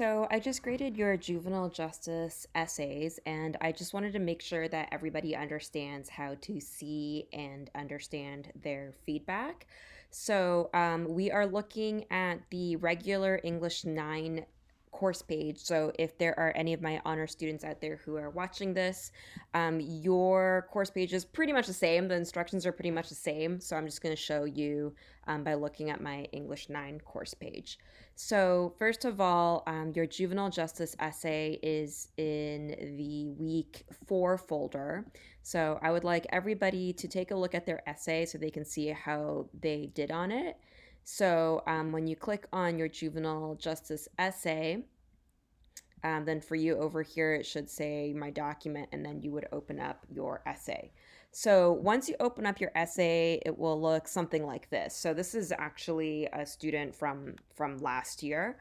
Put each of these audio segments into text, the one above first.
So I just graded your juvenile justice essays, and I just wanted to make sure that everybody understands how to see and understand their feedback. So we are looking at the regular English 9 course page. So if there are any of my honor students out there who are watching this, your course page is pretty much the same. The instructions are pretty much the same. So I'm just going to show you by looking at my English 9 course page. So, first of all, your juvenile justice essay is in the week 4 folder. So, I would like everybody to take a look at their essay so they can see how they did on it. So, when you click on your juvenile justice essay, then for you over here, it should say my document, and then you would open up your essay. So once you open up your essay, it will look something like this. So this is actually a student from last year.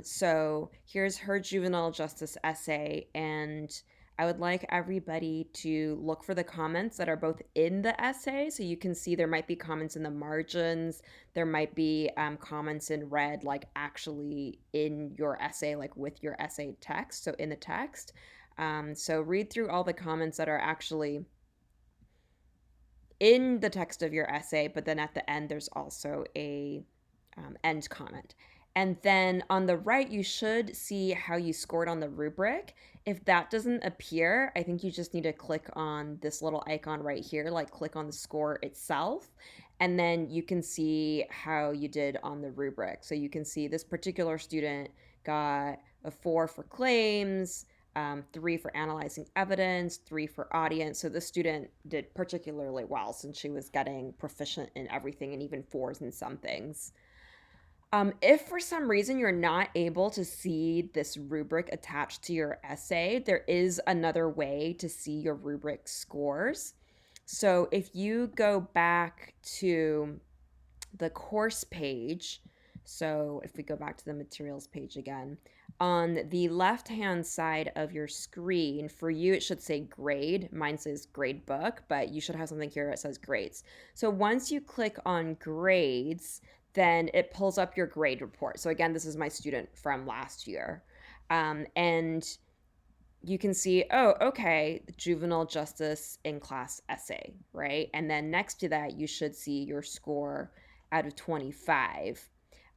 So here's her juvenile justice essay, and I would like everybody to look for the comments that are both in the essay. So you can see there might be comments in the margins, there might be comments in red, like actually in your essay, like with your essay text, so in the text. So read through all the comments that are actually in the text of your essay, but then at the end, there's also a end comment. And then on the right, you should see how you scored on the rubric. If that doesn't appear, I think you just need to click on this little icon right here, like click on the score itself. And then you can see how you did on the rubric. So you can see this particular student got a 4 for claims, 3 for analyzing evidence, 3 for audience. So the student did particularly well since she was getting proficient in everything and even 4s in some things. If for some reason you're not able to see this rubric attached to your essay, there is another way to see your rubric scores. So if you go back to the course page, so if we go back to the materials page again, on the left-hand side of your screen, for you it should say grade. Mine says grade book, but you should have something here that says grades. So once you click on grades, then it pulls up your grade report. So again, this is my student from last year. And you can see, oh, okay, juvenile justice in class essay, right? And then next to that, you should see your score out of 25.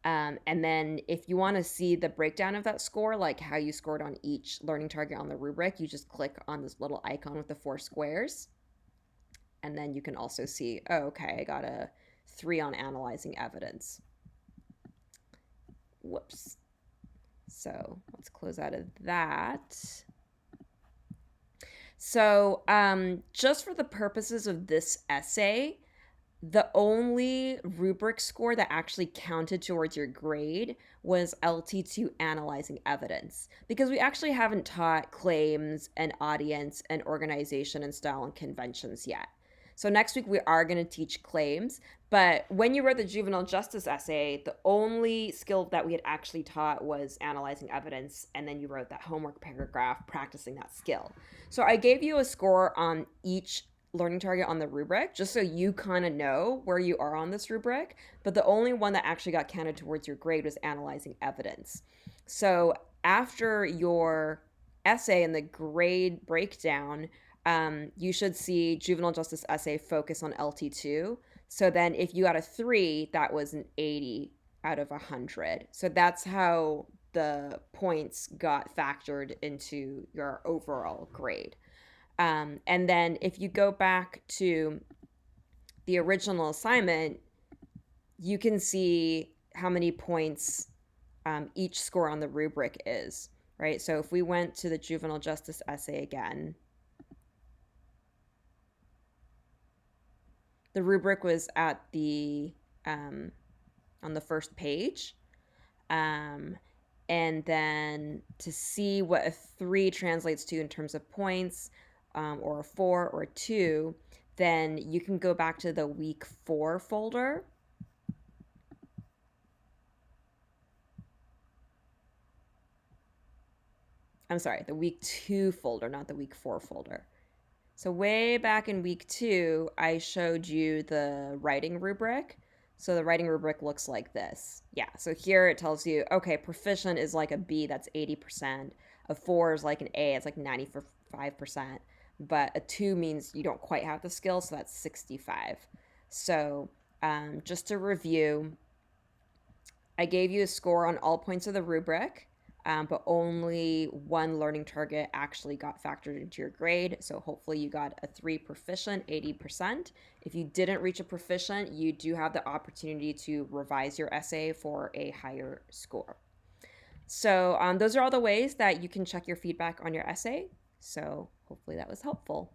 And then if you want to see the breakdown of that score, like how you scored on each learning target on the rubric, you just click on this little icon with the 4 squares. And then you can also see, oh, okay, I got a 3 on analyzing evidence. Whoops. So let's close out of that. So, just for the purposes of this essay, the only rubric score that actually counted towards your grade was LT2 analyzing evidence, because we actually haven't taught claims and audience and organization and style and conventions yet. So next week we are going to teach claims, but when you wrote the juvenile justice essay, the only skill that we had actually taught was analyzing evidence, and then you wrote that homework paragraph practicing that skill. So I gave you a score on each learning target on the rubric just so you kind of know where you are on this rubric, but the only one that actually got counted towards your grade was analyzing evidence. So after your essay and the grade breakdown, you should see juvenile justice essay focus on LT2. So then if you got a 3, that was an 80 out of 100. So that's how the points got factored into your overall grade. And then if you go back to the original assignment, you can see how many points each score on the rubric is, right? So if we went to the juvenile justice essay again, the rubric was at the on the first page. And then to see what a 3 translates to in terms of points, or a 4 or a 2, then you can go back to the week 4 folder. I'm sorry, the week 2 folder, not the week 4 folder. So way back in week 2, I showed you the writing rubric. So the writing rubric looks like this. Yeah, so here it tells you, okay, proficient is like a B, that's 80%. A 4 is like an A, it's like 95%. But a 2 means you don't quite have the skill, so that's 65. So just to review, I gave you a score on all points of the rubric, but only one learning target actually got factored into your grade. So hopefully you got a 3 proficient, 80%. If you didn't reach a proficient, you do have the opportunity to revise your essay for a higher score. So those are all the ways that you can check your feedback on your essay. So hopefully that was helpful.